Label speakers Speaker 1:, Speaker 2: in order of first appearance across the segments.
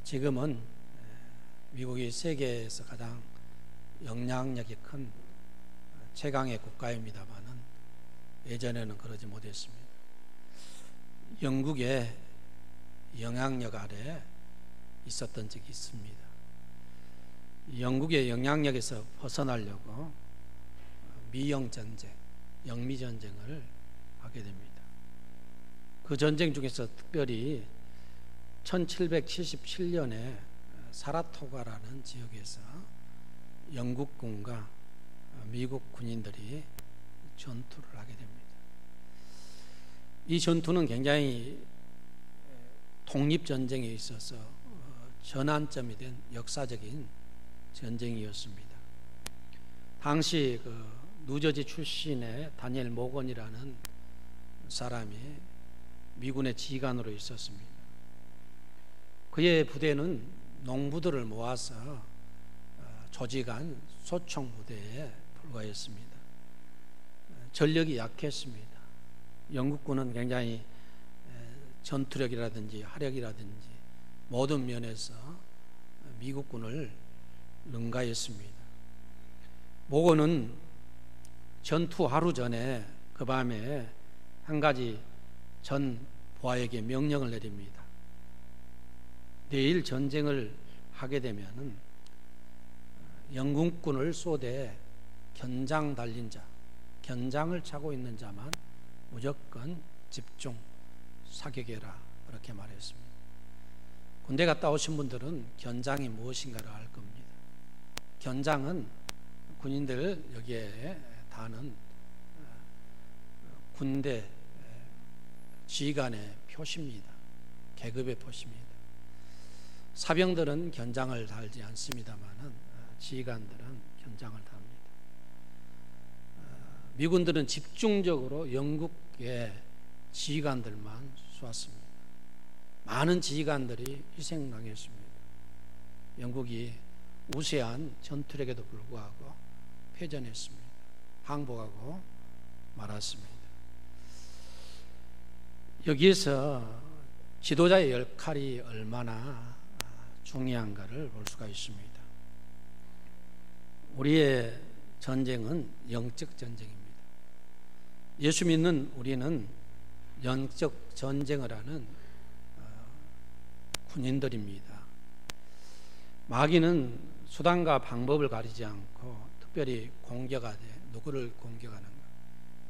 Speaker 1: 지금은 미국이 세계에서 가장 영향력이 큰 최강의 국가입니다만은 예전에는 그러지 못했습니다. 영국의 영향력 아래 있었던 적이 있습니다. 영국의 영향력에서 벗어나려고 미영전쟁, 영미전쟁을 하게 됩니다. 그 전쟁 중에서 특별히 1777년에 사라토가라는 지역에서 영국군과 미국 군인들이 전투를 하게 됩니다. 이 전투는 굉장히 독립전쟁에 있어서 전환점이 된 역사적인 전쟁이었습니다. 당시 그 뉴저지 출신의 다니엘 모건이라는 사람이 미군의 지휘관으로 있었습니다. 그의 부대는 농부들을 모아서 조직한 소총 부대에 불과했습니다. 전력이 약했습니다. 영국군은 굉장히 전투력이라든지 화력이라든지 모든 면에서 미국군을 능가했습니다. 모건은 전투 하루 전에 그 밤에 한 가지 전 부하에게 명령을 내립니다. 내일 전쟁을 하게 되면은 영국군을 쏘되 견장 달린 자, 견장을 차고 있는 자만 무조건 집중 사격해라, 그렇게 말했습니다. 군대 갔다 오신 분들은 견장이 무엇인가를 알 겁니다. 견장은 군인들 여기에 다는 군대 지휘관의 표시입니다. 계급의 표시입니다. 사병들은 견장을 달지 않습니다만은 지휘관들은 견장을 답니다. 미군들은 집중적으로 영국의 지휘관들만 쏘았습니다. 많은 지휘관들이 희생당했습니다. 영국이 우세한 전투력에도 불구하고 패전했습니다. 항복하고 말았습니다. 여기에서 지도자의 역할이 얼마나 중요한가를 볼 수가 있습니다. 우리의 전쟁은 영적 전쟁입니다. 예수 믿는 우리는 영적 전쟁을 하는 군인들입니다. 마귀는 수단과 방법을 가리지 않고 특별히 공격하되 누구를 공격하는가?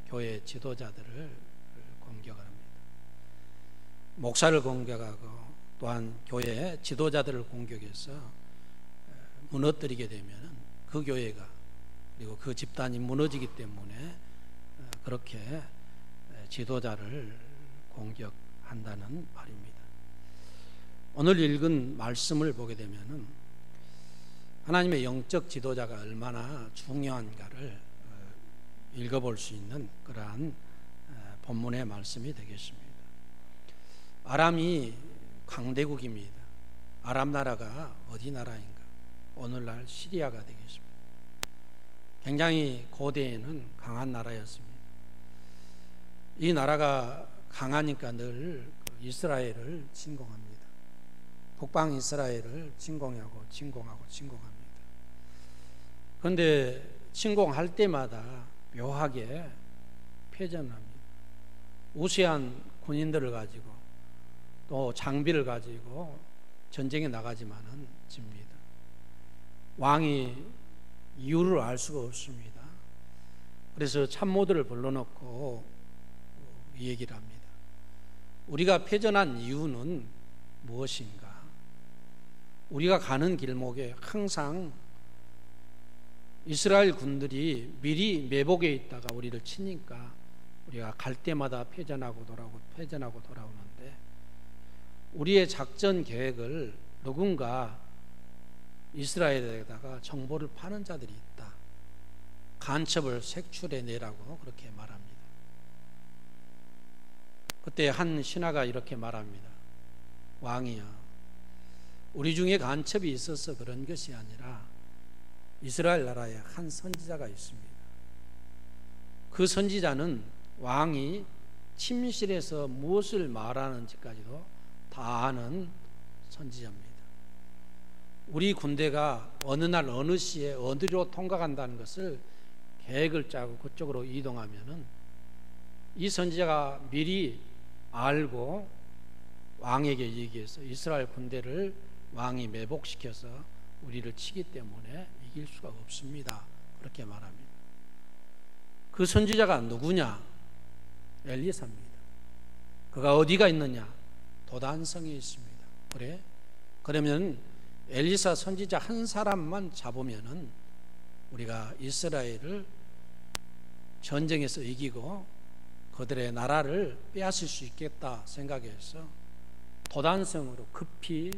Speaker 1: 교회 지도자들을 공격합니다. 목사를 공격하고 또한 교회 지도자들을 공격해서 무너뜨리게 되면 그 교회가 그리고 그 집단이 무너지기 때문에 그렇게 지도자를 공격한다는 말입니다. 오늘 읽은 말씀을 보게 되면 하나님의 영적 지도자가 얼마나 중요한가를 읽어볼 수 있는 그러한 본문의 말씀이 되겠습니다. 아람이 강대국입니다. 아람 나라가 어디 나라인가? 오늘날 시리아가 되겠습니다. 굉장히 고대에는 강한 나라였습니다. 이 나라가 강하니까 늘 이스라엘을 침공합니다. 북방 이스라엘을 침공하고 침공합니다. 그런데 침공할 때마다 묘하게 패전합니다. 우세한 군인들을 가지고 또 장비를 가지고 전쟁에 나가지만은 집니다. 왕이 이유를 알 수가 없습니다. 그래서 참모들을 불러놓고 이 얘기를 합니다. 우리가 패전한 이유는 무엇인가? 우리가 가는 길목에 항상 이스라엘 군들이 미리 매복해 있다가 우리를 치니까 우리가 갈 때마다 패전하고 돌아오는데 우리의 작전 계획을 누군가 이스라엘에다가 정보를 파는 자들이 있다. 간첩을 색출해내라고 그렇게 말합니다. 그때 한 신하가 이렇게 말합니다. 왕이여, 우리 중에 간첩이 있어서 그런 것이 아니라 이스라엘 나라에 한 선지자가 있습니다. 그 선지자는 왕이 침실에서 무엇을 말하는지까지도 다 아는 선지자입니다. 우리 군대가 어느 날 어느 시에 어디로 통과한다는 것을 계획을 짜고 그쪽으로 이동하면은 이 선지자가 미리 알고 왕에게 얘기해서 이스라엘 군대를 왕이 매복시켜서 우리를 치기 때문에 이길 수가 없습니다. 그렇게 말합니다. 그 선지자가 누구냐? 엘리사입니다. 그가 어디가 있느냐? 도단성에 있습니다. 그래? 그러면 엘리사 선지자 한 사람만 잡으면은 우리가 이스라엘을 전쟁에서 이기고 그들의 나라를 빼앗을 수 있겠다 생각해서 도단성으로 급히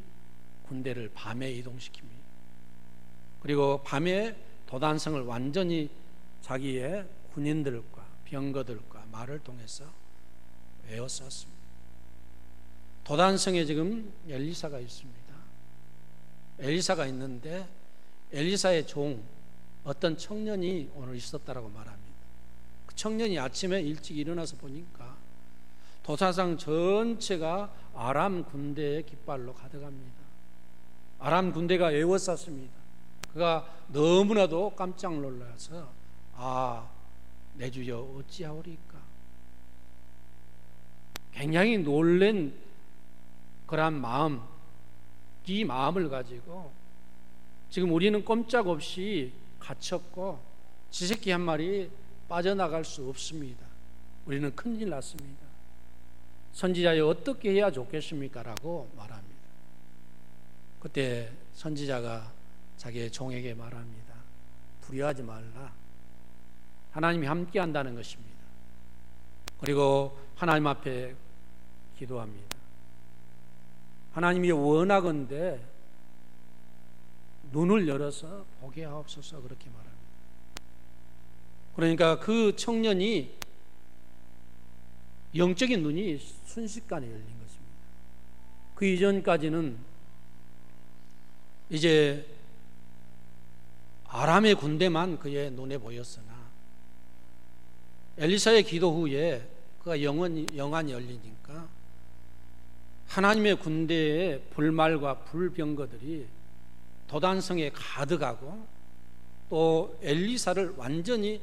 Speaker 1: 군대를 밤에 이동시킵니다. 그리고 밤에 도단성을 완전히 자기의 군인들과 병거들과 말을 통해서 에워쌌습니다. 도단성에 지금 엘리사가 있습니다. 엘리사가 있는데 엘리사의 종 어떤 청년이 오늘 있었다라고 말합니다. 그 청년이 아침에 일찍 일어나서 보니까 도사상 전체가 아람 군대의 깃발로 가득합니다. 아람 군대가 에워쌌습니다. 그가 너무나도 깜짝 놀라서 내 주여 어찌하오리까? 굉장히 놀란 그런 마음, 이 마음을 가지고 지금 우리는 꼼짝없이 갇혔고 지새끼 한 마리 빠져나갈 수 없습니다. 우리는 큰일 났습니다. 선지자여 어떻게 해야 좋겠습니까? 라고 말합니다. 그때 선지자가 자기의 종에게 말합니다. 두려워하지 말라. 하나님이 함께 한다는 것입니다. 그리고 하나님 앞에 기도합니다. 하나님이 원하건대 눈을 열어서 보게 하옵소서 그렇게 말합니다. 그러니까 그 청년이 영적인 눈이 순식간에 열린 것입니다. 그 이전까지는 이제 아람의 군대만 그의 눈에 보였으나 엘리사의 기도 후에 그가 영안이 열리니까 하나님의 군대의 불말과 불병거들이 도단성에 가득하고 또 엘리사를 완전히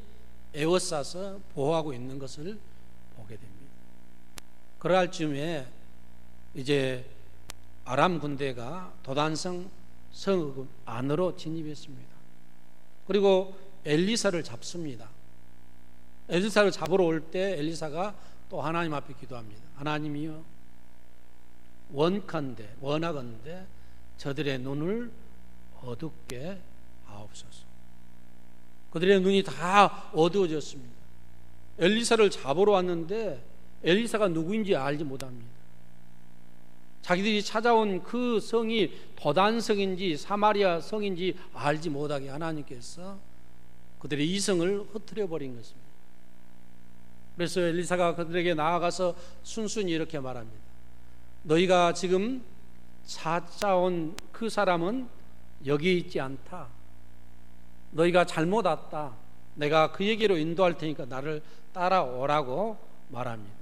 Speaker 1: 에워싸서 보호하고 있는 것을 보게 됩니다. 그럴 즈음에 이제 아람 군대가 도단성 성 안으로 진입했습니다. 그리고 엘리사를 잡습니다. 엘리사를 잡으러 올 때 엘리사가 또 하나님 앞에 기도합니다. 하나님이여 원하건대 저들의 눈을 어둡게 하옵소서. 그들의 눈이 다 어두워졌습니다. 엘리사를 잡으러 왔는데 엘리사가 누구인지 알지 못합니다. 자기들이 찾아온 그 성이 도단성인지 사마리아 성인지 알지 못하게 하나님께서 그들의 이성을 흐트려 버린 것입니다. 그래서 엘리사가 그들에게 나아가서 순순히 이렇게 말합니다. 너희가 지금 찾아온 그 사람은 여기 있지 않다. 너희가 잘못 왔다. 내가 그에게로 인도할 테니까 나를 따라오라고 말합니다.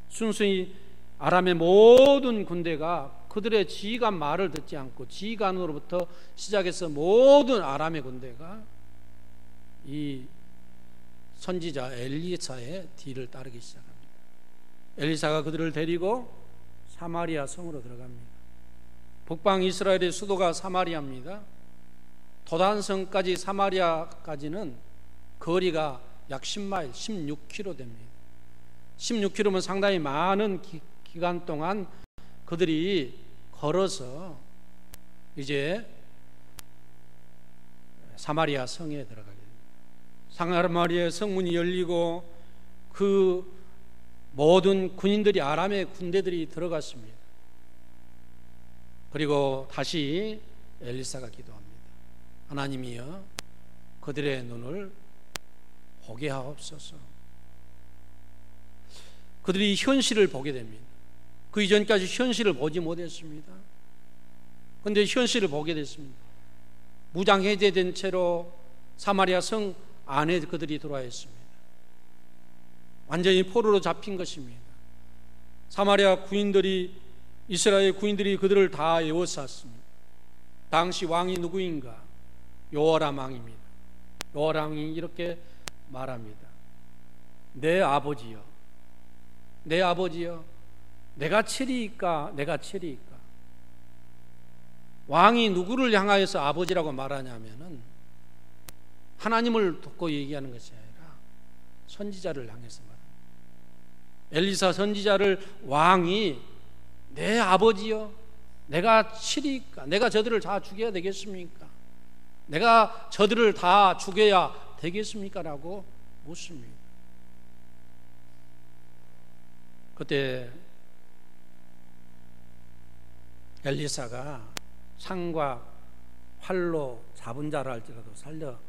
Speaker 1: 순순히 아람의 모든 군대가 그들의 지휘관 말을 듣지 않고 지휘관으로부터 시작해서 모든 아람의 군대가 이 선지자 엘리사의 뒤를 따르기 시작합니다. 엘리사가 그들을 데리고 사마리아 성으로 들어갑니다. 북방 이스라엘의 수도가 사마리아입니다. 도단성까지 사마리아까지는 거리가 약 10마일, 16km 됩니다. 16km면 상당히 많은 기간 동안 그들이 걸어서 이제 사마리아 성에 들어가게 됩니다. 사마리아 성문이 열리고 그 모든 군인들이 아람의 군대들이 들어갔습니다. 그리고 다시 엘리사가 기도합니다. 하나님이여 그들의 눈을 보게 하옵소서. 그들이 현실을 보게 됩니다. 그 이전까지 현실을 보지 못했습니다. 그런데 현실을 보게 됐습니다. 무장해제된 채로 사마리아 성 안에 그들이 들어와 있습니다. 완전히 포로로 잡힌 것입니다. 사마리아 군인들이 이스라엘 군인들이 그들을 다 에워쌌습니다. 당시 왕이 누구인가? 요호람 왕입니다. 요호람 왕이 이렇게 말합니다. 내 아버지여, 내 아버지여, 내가 치리이까, 내가 치리이까. 왕이 누구를 향하여서 아버지라고 말하냐면은 하나님을 돕고 얘기하는 것이 아니라 선지자를 향해서 말합니다. 엘리사 선지자를 왕이 내 아버지여, 내가 치리이까, 내가 저들을 다 죽여야 되겠습니까? 내가 저들을 다 죽여야 되겠습니까? 라고 묻습니다. 그때 엘리사가 창과 활로 잡은 자를 할지라도 살려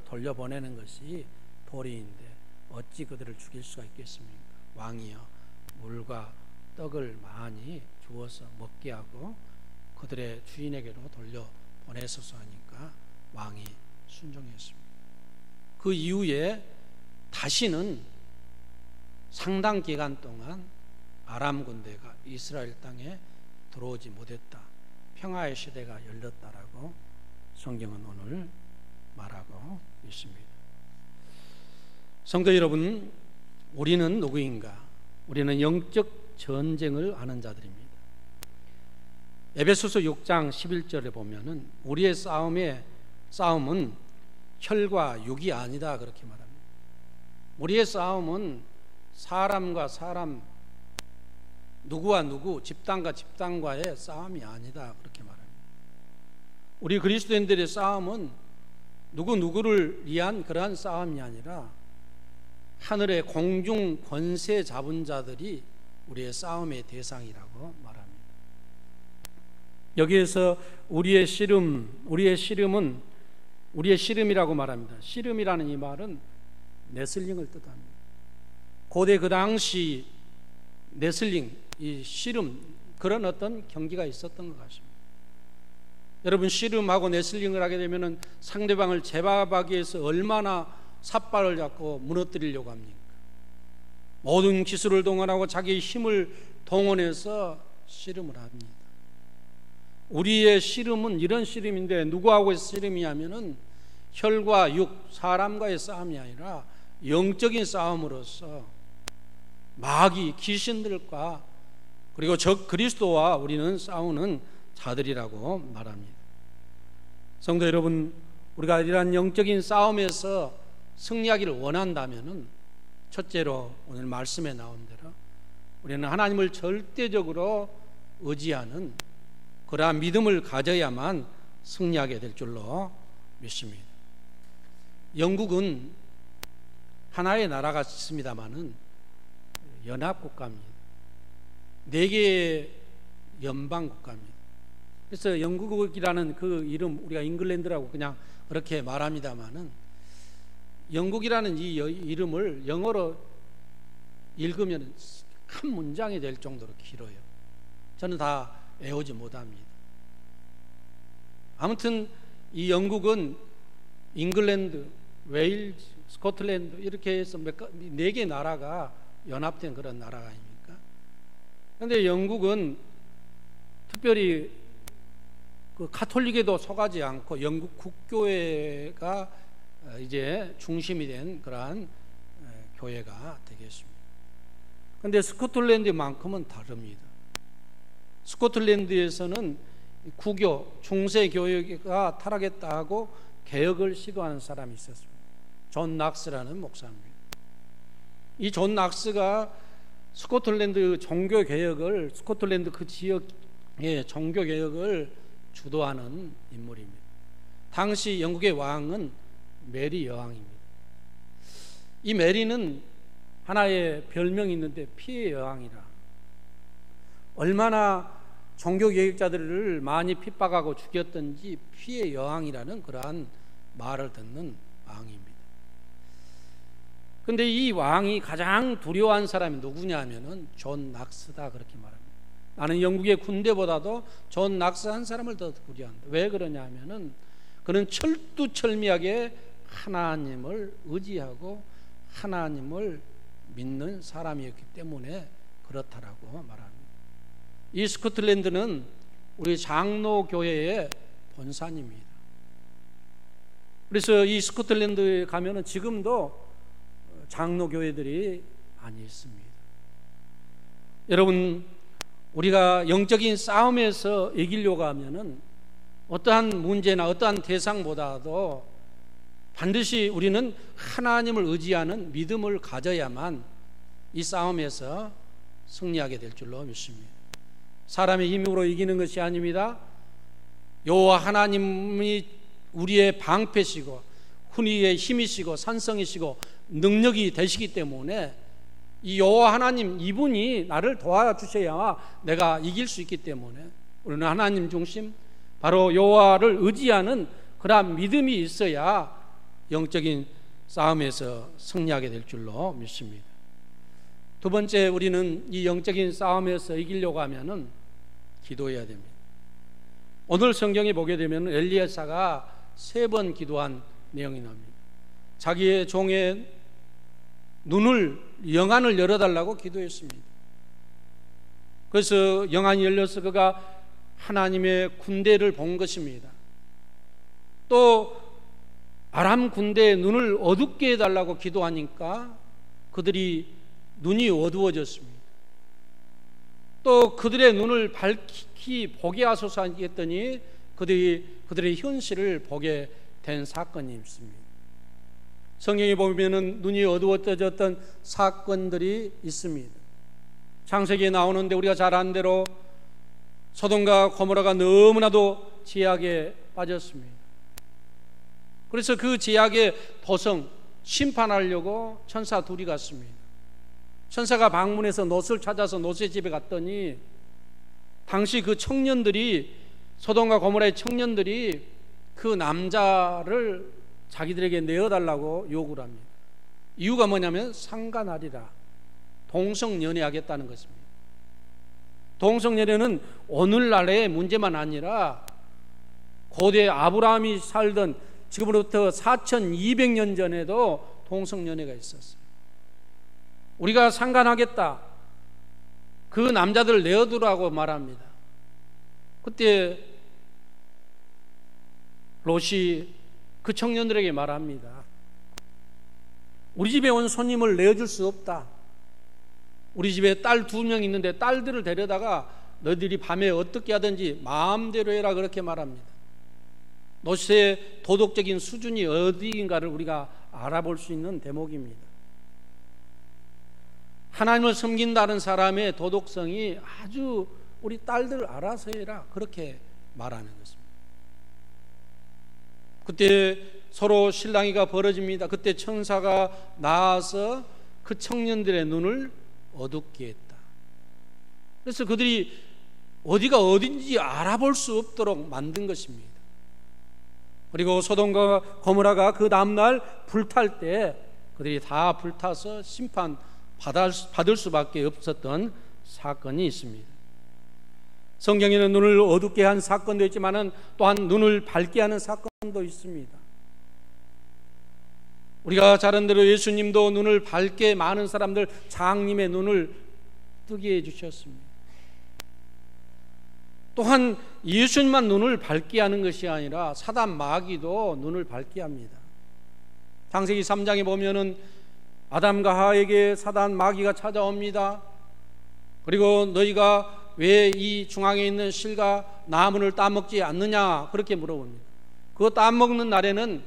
Speaker 1: 돌려보내는 것이 도리인데 어찌 그들을 죽일 수가 있겠습니까? 왕이여, 물과 떡을 많이 주어서 먹게 하고 그들의 주인에게로 돌려보내소서 하니까 왕이 순종했습니다. 그 이후에 다시는 상당 기간 동안 아람 군대가 이스라엘 땅에 들어오지 못했다. 평화의 시대가 열렸다라고 성경은 오늘 말하고 있습니다. 성도 여러분, 우리는 누구인가? 우리는 영적 전쟁을 하는 자들입니다. 에베소서 6장 11절에 보면은 우리의 싸움은 혈과 육이 아니다 그렇게 말합니다. 우리의 싸움은 사람과 사람, 누구와 누구, 집단과 집단과의 싸움이 아니다 그렇게 말합니다. 우리 그리스도인들의 싸움은 누구를 위한 그러한 싸움이 아니라 하늘의 공중 권세 잡은 자들이 우리의 싸움의 대상이라고 말합니다. 여기에서 우리의 씨름이라고 말합니다. 씨름이라는 이 말은 레슬링을 뜻합니다. 고대 그 당시 레슬링, 이 씨름, 그런 어떤 경기가 있었던 것 같습니다. 여러분, 씨름하고 레슬링을 하게 되면 상대방을 제압하기 위해서 얼마나 삿발을 잡고 무너뜨리려고 합니까? 모든 기술을 동원하고 자기의 힘을 동원해서 씨름을 합니다. 우리의 씨름은 이런 씨름인데 누구하고의 씨름이냐면은 혈과 육, 사람과의 싸움이 아니라 영적인 싸움으로서 마귀, 귀신들과 그리고 적 그리스도와 우리는 싸우는 자들이라고 말합니다. 성도 여러분, 우리가 이러한 영적인 싸움에서 승리하기를 원한다면은 첫째로 오늘 말씀에 나온 대로 우리는 하나님을 절대적으로 의지하는 그러한 믿음을 가져야만 승리하게 될 줄로 믿습니다. 영국은 하나의 나라가 있습니다만은 연합국가입니다. 4개의 연방국가입니다. 그래서 영국이라는 그 이름, 우리가 잉글랜드라고 그냥 그렇게 말합니다만은 영국이라는 이 이름을 영어로 읽으면 한 문장이 될 정도로 길어요. 저는 다 외우지 못합니다. 아무튼 이 영국은 잉글랜드, 웨일즈, 스코틀랜드 이렇게 해서 4개 나라가 연합된 그런 나라가 아닙니까? 그런데 영국은 특별히 그 가톨릭에도 속하지 않고 영국 국교회가 이제 중심이 된 그러한 교회가 되겠습니다. 그런데 스코틀랜드만큼은 다릅니다. 스코틀랜드에서는 구교, 중세교회가 타락했다 고 개혁을 시도하는 사람이 있었습니다. 존 낙스라는 목사입니다. 이 존 낙스가 스코틀랜드 종교개혁을, 스코틀랜드 그 지역의 종교개혁을 주도하는 인물입니다. 당시 영국의 왕은 메리 여왕입니다. 이 메리는 하나의 별명이 있는데 피의 여왕이라, 얼마나 종교개혁자들을 많이 핍박하고 죽였던지 피의 여왕이라는 그러한 말을 듣는 왕입니다. 그런데 이 왕이 가장 두려워한 사람이 누구냐면은 존 낙스다 그렇게 말합니다. 나는 영국의 군대보다도 존 낙스 한 사람을 더 두려워한다. 왜 그러냐면은 그는 철두철미하게 하나님을 의지하고 하나님을 믿는 사람이었기 때문에 그렇다라고 말합니다. 이 스코틀랜드는 우리 장로교회의 본산입니다. 그래서 이 스코틀랜드에 가면은 지금도 장로교회들이 많이 있습니다. 여러분, 우리가 영적인 싸움에서 이기려고 하면은 어떠한 문제나 어떠한 대상보다도 반드시 우리는 하나님을 의지하는 믿음을 가져야만 이 싸움에서 승리하게 될 줄로 믿습니다. 사람의 힘으로 이기는 것이 아닙니다. 여호와 하나님이 우리의 방패시고 훈이의 힘이시고 산성이시고 능력이 되시기 때문에 이 여호와 하나님, 이분이 나를 도와주셔야 내가 이길 수 있기 때문에 우리는 하나님 중심, 바로 여호와를 의지하는 그러한 믿음이 있어야 영적인 싸움에서 승리하게 될 줄로 믿습니다. 두 번째, 우리는 이 영적인 싸움에서 이기려고 하면은 기도해야 됩니다. 오늘 성경에 보게 되면 엘리야사가 3번 기도한 내용이 나옵니다. 자기의 종의 눈을, 영안을 열어달라고 기도했습니다. 그래서 영안이 열려서 그가 하나님의 군대를 본 것입니다. 또 아람 군대의 눈을 어둡게 해달라고 기도하니까 그들이 눈이 어두워졌습니다. 또 그들의 눈을 밝히 보게 하소서 했더니 그들의 현실을 보게 된 사건이 있습니다. 성경에 보면은 눈이 어두워졌던 사건들이 있습니다. 창세기에 나오는데 우리가 잘 아는 대로 소돔과 고모라가 너무나도 죄악에 빠졌습니다. 그래서 그 죄악의 도성 심판하려고 천사 둘이 갔습니다. 천사가 방문해서 롯을 찾아서 롯의 집에 갔더니 당시 그 청년들이, 소돔과 고모라의 청년들이 그 남자를 자기들에게 내어달라고 요구를 합니다. 이유가 뭐냐면 상간하리라, 동성연애하겠다는 것입니다. 동성연애는 오늘날의 문제만 아니라 고대 아브라함이 살던 지금으로부터 4200년 전에도 동성연애가 있었어요. 우리가 상간하겠다, 그 남자들 내어두라고 말합니다. 그때 롯이 그 청년들에게 말합니다. 우리 집에 온 손님을 내어줄 수 없다. 우리 집에 딸 2명 있는데 딸들을 데려다가 너희들이 밤에 어떻게 하든지 마음대로 해라, 그렇게 말합니다. 롯의 도덕적인 수준이 어디인가를 우리가 알아볼 수 있는 대목입니다. 하나님을 섬긴다는 사람의 도덕성이 아주 우리 딸들 알아서 해라, 그렇게 말하는 것입니다. 그때 서로 실랑이가 벌어집니다. 그때 천사가 나와서 그 청년들의 눈을 어둡게 했다. 그래서 그들이 어디가 어딘지 알아볼 수 없도록 만든 것입니다. 그리고 소돔과 고모라가 그 다음날 불탈 때 그들이 다 불타서 심판 받을 수밖에 없었던 사건이 있습니다. 성경에는 눈을 어둡게 한 사건도 있지만 또한 눈을 밝게 하는 사건도 있습니다. 우리가 잘 아는 대로 예수님도 눈을 밝게 많은 사람들, 장님의 눈을 뜨게 해주셨습니다. 또한 예수님만 눈을 밝게 하는 것이 아니라 사단 마귀도 눈을 밝게 합니다. 창세기 3장에 보면은 아담과 하와에게 사단 마귀가 찾아옵니다. 그리고 너희가 왜 이 중앙에 있는 실과 나무를 따먹지 않느냐, 그렇게 물어봅니다. 그거 따먹는 날에는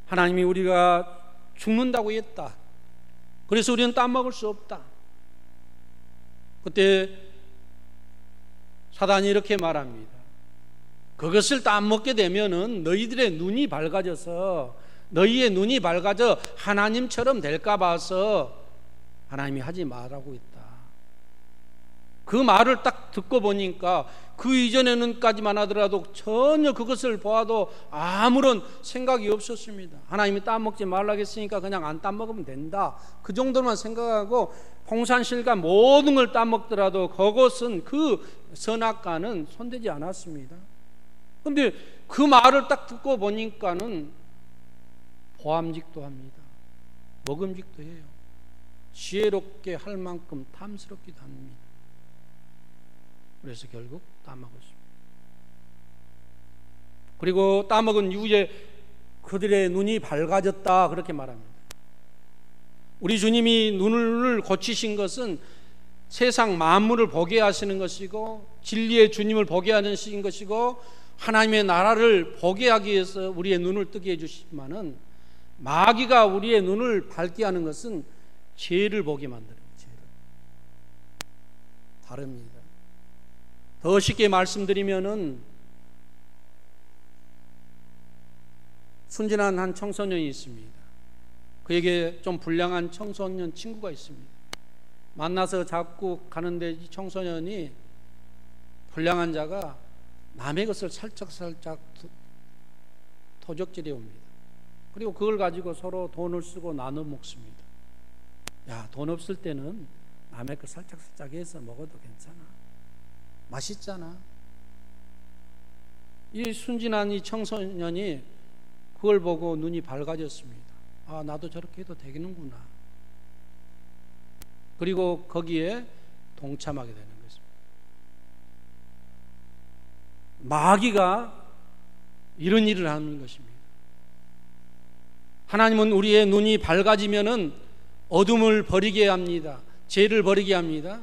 Speaker 1: 하나님이 우리가 죽는다고 했다. 그래서 우리는 따먹을 수 없다. 그때 사단이 이렇게 말합니다. 그것을 따먹게 되면은 너희들의 눈이 밝아져서, 너희의 눈이 밝아져 하나님처럼 될까 봐서 하나님이 하지 말라고 했다. 그 말을 딱 듣고 보니까 그 이전에는까지만 하더라도 전혀 그것을 보아도 아무런 생각이 없었습니다. 하나님이 따먹지 말라고 했으니까 그냥 안 따먹으면 된다, 그 정도만 생각하고 홍산실과 모든 걸 따먹더라도 그것은, 그 선악과는 손대지 않았습니다. 그런데 그 말을 딱 듣고 보니까는 보암직도 합니다. 먹음직도 해요. 지혜롭게 할 만큼 탐스럽기도 합니다. 그래서 결국 따먹었습니다. 그리고 따먹은 이후에 그들의 눈이 밝아졌다 그렇게 말합니다. 우리 주님이 눈을 고치신 것은 세상 만물을 보게 하시는 것이고 진리의 주님을 보게 하시는 것이고 하나님의 나라를 보게 하기 위해서 우리의 눈을 뜨게 해주시지만은 마귀가 우리의 눈을 밝게 하는 것은 죄를 보게 만드는 죄를. 다릅니다. 더 쉽게 말씀드리면은 순진한 한 청소년이 있습니다. 그에게 좀 불량한 청소년 친구가 있습니다. 만나서 자꾸 가는데 이 청소년이 불량한 자가 남의 것을 살짝살짝 도적질해 옵니다. 그리고 그걸 가지고 서로 돈을 쓰고 나눠 먹습니다. 야, 돈 없을 때는 남의 거 살짝살짝 해서 먹어도 괜찮아. 맛있잖아. 이 순진한 이 청소년이 그걸 보고 눈이 밝아졌습니다. 아, 나도 저렇게 해도 되겠는구나. 그리고 거기에 동참하게 되는 것입니다. 마귀가 이런 일을 하는 것입니다. 하나님은 우리의 눈이 밝아지면은 어둠을 버리게 합니다. 죄를 버리게 합니다.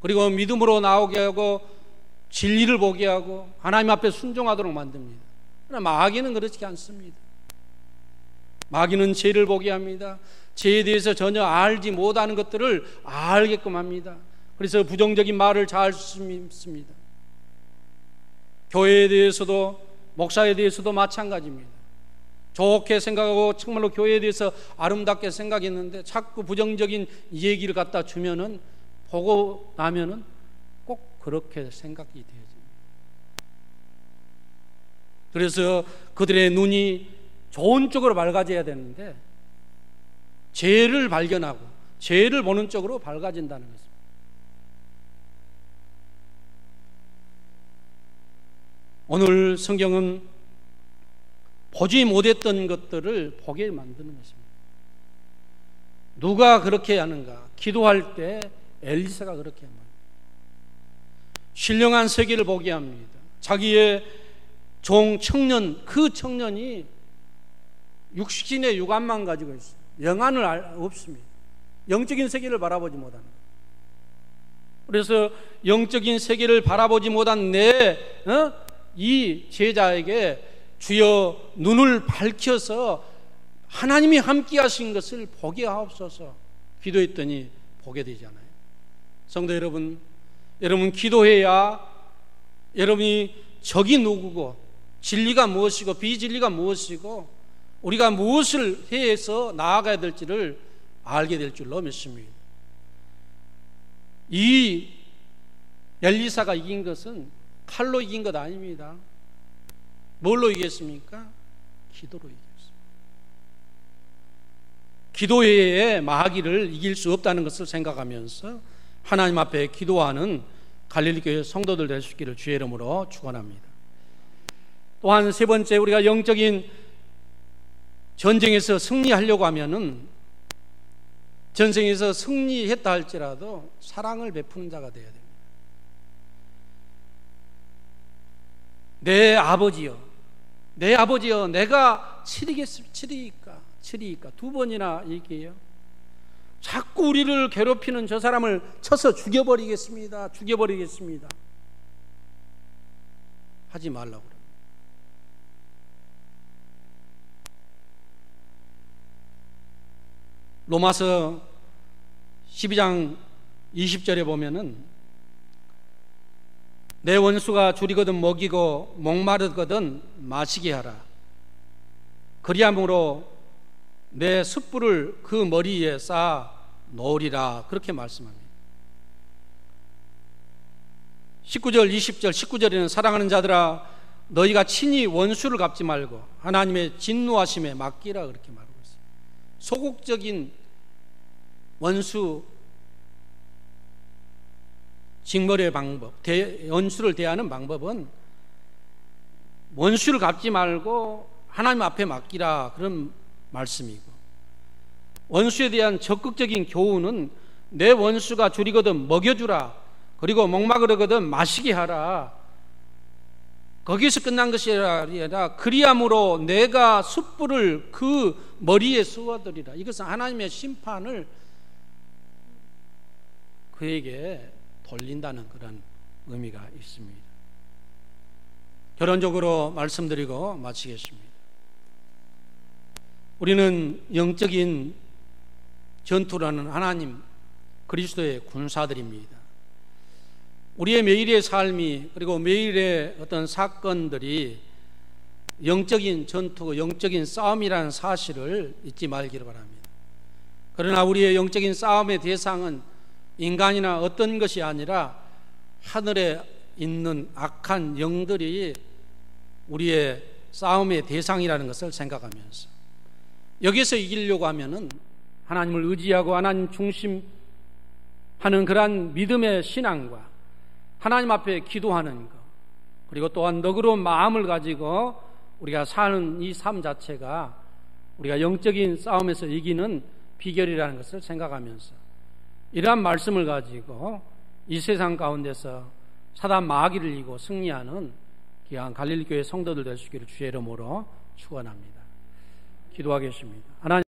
Speaker 1: 그리고 믿음으로 나오게 하고 진리를 보게 하고 하나님 앞에 순종하도록 만듭니다. 그러나 마귀는 그렇지 않습니다. 마귀는 죄를 보게 합니다. 죄에 대해서 전혀 알지 못하는 것들을 알게끔 합니다. 그래서 부정적인 말을 잘 씁니다. 교회에 대해서도 목사에 대해서도 마찬가지입니다. 좋게 생각하고 정말로 교회에 대해서 아름답게 생각했는데 자꾸 부정적인 얘기를 갖다 주면은 보고 나면은 꼭 그렇게 생각이 되어집니다. 그래서 그들의 눈이 좋은 쪽으로 밝아져야 되는데 죄를 발견하고 죄를 보는 쪽으로 밝아진다는 것입니다. 오늘 성경은 보지 못했던 것들을 보게 만드는 것입니다. 누가 그렇게 하는가? 기도할 때 엘리사가 그렇게 합니다. 신령한 세계를 보게 합니다. 자기의 종 청년, 그 청년이 육신의 육안만 가지고 있어요. 영안을 없습니다. 영적인 세계를 바라보지 못하는 거예요. 그래서 영적인 세계를 바라보지 못한 이 제자에게 주여 눈을 밝혀서 하나님이 함께 하신 것을 보게 하옵소서 기도했더니 보게 되잖아요. 성도 여러분, 여러분 기도해야 여러분이 적이 누구고 진리가 무엇이고 비진리가 무엇이고 우리가 무엇을 해서 나아가야 될지를 알게 될 줄로 믿습니다. 이 엘리사가 이긴 것은 칼로 이긴 것 아닙니다. 뭘로 이겼습니까? 기도로 이겼습니다. 기도 외에 마귀를 이길 수 없다는 것을 생각하면서 하나님 앞에 기도하는 갈릴리 교회 성도들 될 수 있기를 주의 이름으로 축원합니다. 또한 세 번째, 우리가 영적인 전쟁에서 승리하려고 하면은 전쟁에서 승리했다 할지라도 사랑을 베푸는 자가 되어야 됩니다. 내 아버지여 내가 치리이까 두 번이나 얘기해요. 자꾸 우리를 괴롭히는 저 사람을 쳐서 죽여버리겠습니다 하지 말라고 그래요. 로마서 12장 20절에 보면은 내 원수가 줄이거든 먹이고 목마르거든 마시게 하라. 그리함으로 내 숯불을 그 머리에 쌓아 놓으리라. 그렇게 말씀합니다. 19절 20절 19절에는 사랑하는 자들아 너희가 친히 원수를 갚지 말고 하나님의 진노하심에 맡기라. 그렇게 말하고 있어요. 소극적인 원수 징벌의 방법, 원수를 대하는 방법은 원수를 갚지 말고 하나님 앞에 맡기라. 그런 말씀이고, 원수에 대한 적극적인 교훈은 내 원수가 줄이거든 먹여주라. 그리고 목마르거든 마시게 하라. 거기서 끝난 것이 아니라 그리함으로 내가 숯불을 그 머리에 쏘아들이라. 이것은 하나님의 심판을 그에게 돌린다는 그런 의미가 있습니다. 결론적으로 말씀드리고 마치겠습니다. 우리는 영적인 전투라는 하나님 그리스도의 군사들입니다. 우리의 매일의 삶이 그리고 매일의 어떤 사건들이 영적인 전투, 영적인 싸움이라는 사실을 잊지 말기를 바랍니다. 그러나 우리의 영적인 싸움의 대상은 인간이나 어떤 것이 아니라 하늘에 있는 악한 영들이 우리의 싸움의 대상이라는 것을 생각하면서 여기서 이기려고 하면은 하나님을 의지하고 하나님 중심하는 그러한 믿음의 신앙과 하나님 앞에 기도하는 것, 그리고 또한 너그러운 마음을 가지고 우리가 사는 이 삶 자체가 우리가 영적인 싸움에서 이기는 비결이라는 것을 생각하면서 이러한 말씀을 가지고 이 세상 가운데서 사단 마귀를 이기고 승리하는 귀한 갈릴리교회 성도들 될 수 있기를 주의 이름으로 축원합니다. 기도하겠습니다. 하나님